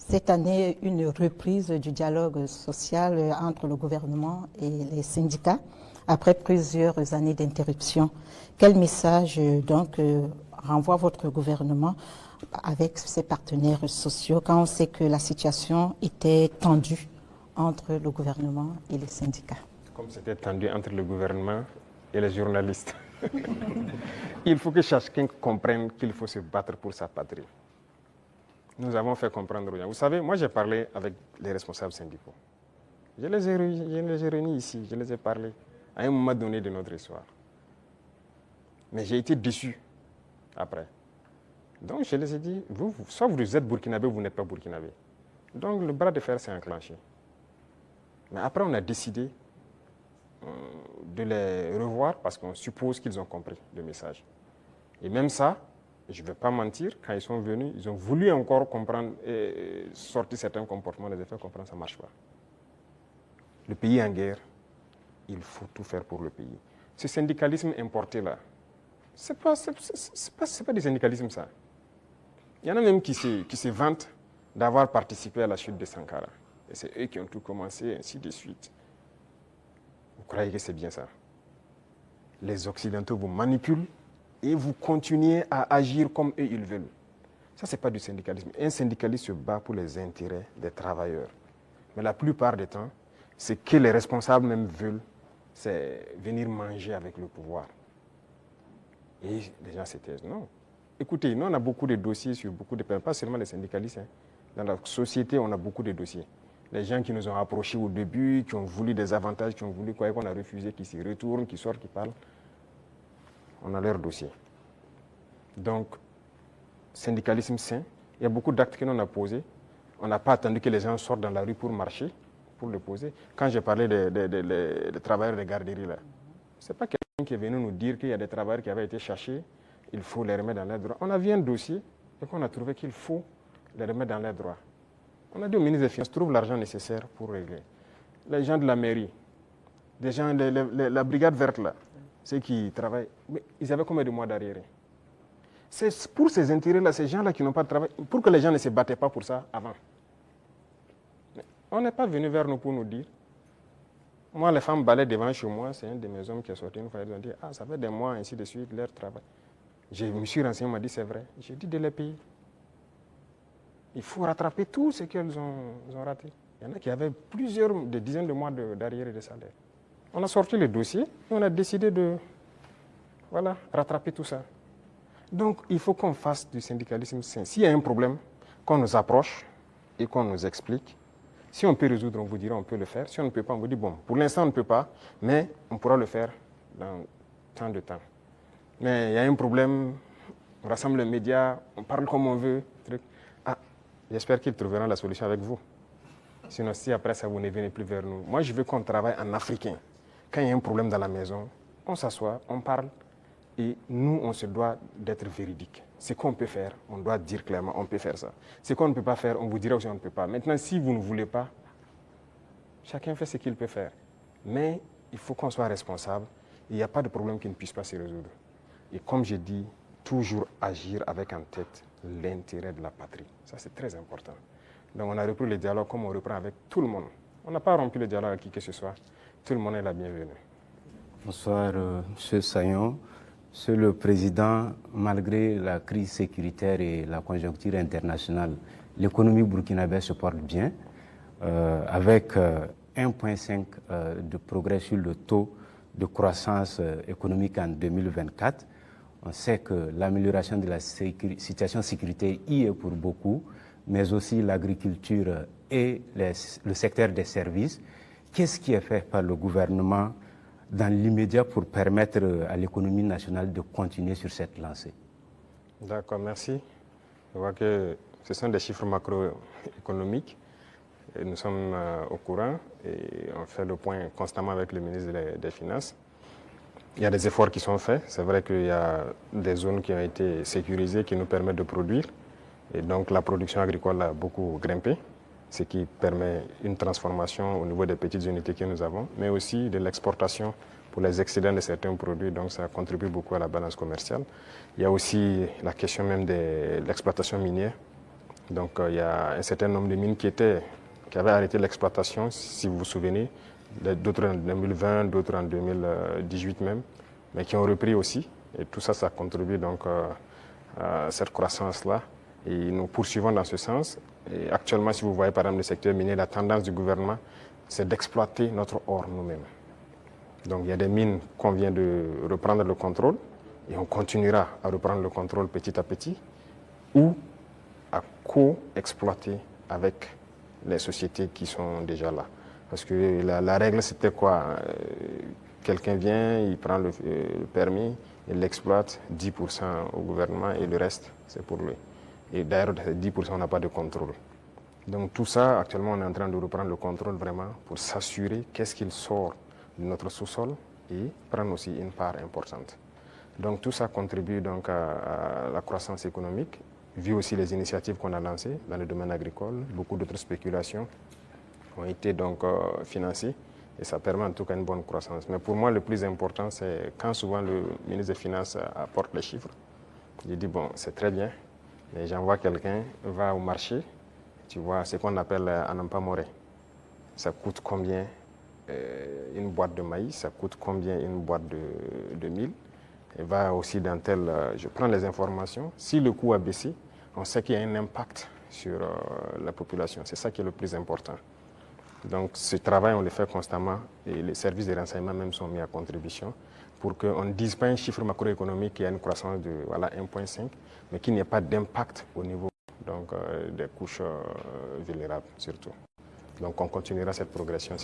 cette année une reprise du dialogue social entre le gouvernement et les syndicats après plusieurs années d'interruption. Quel message donc renvoie votre gouvernement avec ses partenaires sociaux quand on sait que la situation était tendue entre le gouvernement et les syndicats? Comme c'était tendu entre le gouvernement et les journalistes. Il faut que chacun comprenne qu'il faut se battre pour sa patrie. Nous avons fait comprendre aux gens. Vous savez, moi j'ai parlé avec les responsables syndicaux. Je les ai réunis ici, je les ai parlé à un moment donné de notre histoire. Mais j'ai été déçu après. Donc je les ai dit, soit vous êtes burkinabé ou vous n'êtes pas burkinabé. Donc le bras de fer s'est enclenché. Mais après on a décidé de les revoir parce qu'on suppose qu'ils ont compris le message. Et même ça, je ne vais pas mentir, quand ils sont venus, ils ont voulu encore comprendre et sortir certains comportements, les effets comprendre, ça ne marche pas. Le pays est en guerre, il faut tout faire pour le pays. Ce syndicalisme importé là, ce n'est pas du syndicalisme ça. Il y en a même qui se vantent d'avoir participé à la chute de Sankara. Et c'est eux qui ont tout commencé, ainsi de suite. Vous croyez que c'est bien ça? Les Occidentaux vous manipulent et vous continuez à agir comme eux ils veulent. Ça, ce n'est pas du syndicalisme. Un syndicaliste se bat pour les intérêts des travailleurs. Mais la plupart du temps, ce que les responsables même veulent, c'est venir manger avec le pouvoir. Et les gens se taisent. Non. Écoutez, nous, on a beaucoup de dossiers sur beaucoup de pays, pas seulement les syndicalistes. Dans la société, on a beaucoup de dossiers. Les gens qui nous ont approchés au début, qui ont voulu des avantages, qui ont voulu quoi, qu'on a refusé, qui s'y retournent, qui sortent, qui parlent. On a leur dossier. Donc, syndicalisme sain, il y a beaucoup d'actes que l'on a posés. On n'a pas attendu que les gens sortent dans la rue pour marcher, pour le poser. Quand j'ai parlé des travailleurs des garderies, là, ce n'est pas quelqu'un qui est venu nous dire qu'il y a des travailleurs qui avaient été cherchés, il faut les remettre dans leurs droits. On a vu un dossier et qu'on a trouvé qu'il faut les remettre dans leurs droits. On a dit au ministre des Finances, trouve l'argent nécessaire pour régler. Les gens de la mairie, des gens, la brigade verte là, ceux qui travaillent, mais ils avaient combien de mois d'arriérés? C'est pour ces intérêts-là, ces gens-là qui n'ont pas de travail, pour que les gens ne se battaient pas pour ça avant. Mais on n'est pas venu vers nous pour nous dire. Moi, les femmes balaient devant chez moi, c'est un de mes hommes qui est sorti une fois, ils ont dit, ah, ça fait des mois, ainsi de suite, leur travail. Je me suis renseigné, on m'a dit, c'est vrai. J'ai dit de les payer. Il faut rattraper tout ce qu'elles ont raté. Il y en a qui avaient des dizaines de mois d'arriérés de salaire. On a sorti le dossier et on a décidé de rattraper tout ça. Donc, il faut qu'on fasse du syndicalisme sain. S'il y a un problème, qu'on nous approche et qu'on nous explique. Si on peut résoudre, on vous dira on peut le faire. Si on ne peut pas, on vous dit bon, pour l'instant on ne peut pas, mais on pourra le faire dans tant de temps. Mais il y a un problème, on rassemble les médias, on parle comme on veut. J'espère qu'ils trouveront la solution avec vous. Sinon, si après ça, vous ne venez plus vers nous. Moi, je veux qu'on travaille en africain. Quand il y a un problème dans la maison, on s'assoit, on parle, et nous, on se doit d'être véridique. Ce qu'on peut faire, on doit dire clairement, on peut faire ça. Ce qu'on ne peut pas faire, on vous dira aussi on ne peut pas. Maintenant, si vous ne voulez pas, chacun fait ce qu'il peut faire. Mais il faut qu'on soit responsable. Il n'y a pas de problème qui ne puisse pas se résoudre. Et comme je dis, toujours agir avec en tête l'intérêt de la patrie. Ça, c'est très important. Donc, on a repris le dialogue comme on reprend avec tout le monde. On n'a pas rompu le dialogue avec qui que ce soit. Tout le monde est la bienvenue. Bonsoir, M. Sayon. Monsieur le Président, malgré la crise sécuritaire et la conjoncture internationale, l'économie burkinabé se porte bien, avec 1,5 de progrès sur le taux de croissance économique en 2024. On sait que l'amélioration de la situation sécuritaire y est pour beaucoup, mais aussi l'agriculture et le secteur des services. Qu'est-ce qui est fait par le gouvernement dans l'immédiat pour permettre à l'économie nationale de continuer sur cette lancée? D'accord, merci. Je vois que ce sont des chiffres macroéconomiques. Et nous sommes au courant et on fait le point constamment avec le ministre des Finances. Il y a des efforts qui sont faits. C'est vrai qu'il y a des zones qui ont été sécurisées qui nous permettent de produire. Et donc la production agricole a beaucoup grimpé, ce qui permet une transformation au niveau des petites unités que nous avons, mais aussi de l'exportation pour les excédents de certains produits. Donc ça contribue beaucoup à la balance commerciale. Il y a aussi la question même de l'exploitation minière. Donc il y a un certain nombre de mines qui avaient arrêté l'exploitation, si vous vous souvenez, d'autres en 2020, d'autres en 2018 même, mais qui ont repris aussi. Et tout ça, ça contribue donc à cette croissance-là. Et nous poursuivons dans ce sens. Et actuellement, si vous voyez par exemple le secteur minier, la tendance du gouvernement, c'est d'exploiter notre or nous-mêmes. Donc il y a des mines qu'on vient de reprendre le contrôle, et on continuera à reprendre le contrôle petit à petit, ou à co-exploiter avec les sociétés qui sont déjà là. Parce que la règle, c'était quoi? Quelqu'un vient, il prend le permis, il l'exploite, 10% au gouvernement et le reste, c'est pour lui. Et d'ailleurs, 10%, on n'a pas de contrôle. Donc tout ça, actuellement, on est en train de reprendre le contrôle vraiment pour s'assurer qu'est-ce qu'il sort de notre sous-sol et prendre aussi une part importante. Donc tout ça contribue donc à la croissance économique, vu aussi les initiatives qu'on a lancées dans le domaine agricole. Beaucoup d'autres spéculations ont été donc financées et ça permet en tout cas une bonne croissance. Mais pour moi, le plus important, c'est quand souvent le ministre des Finances apporte les chiffres, je dis bon, c'est très bien, mais j'envoie quelqu'un, va au marché, tu vois, ce qu'on appelle Anampa Moré. Ça coûte combien une boîte de maïs, ça coûte combien une boîte de mil. Et va aussi dans tel, je prends les informations. Si le coût a baissé, on sait qu'il y a un impact sur la population. C'est ça qui est le plus important. Donc ce travail, on le fait constamment et les services de renseignement même sont mis à contribution pour qu'on ne dise pas un chiffre macroéconomique qui a une croissance de 1,5, mais qu'il n'y ait pas d'impact au niveau donc, des couches vulnérables surtout. Donc on continuera cette progression.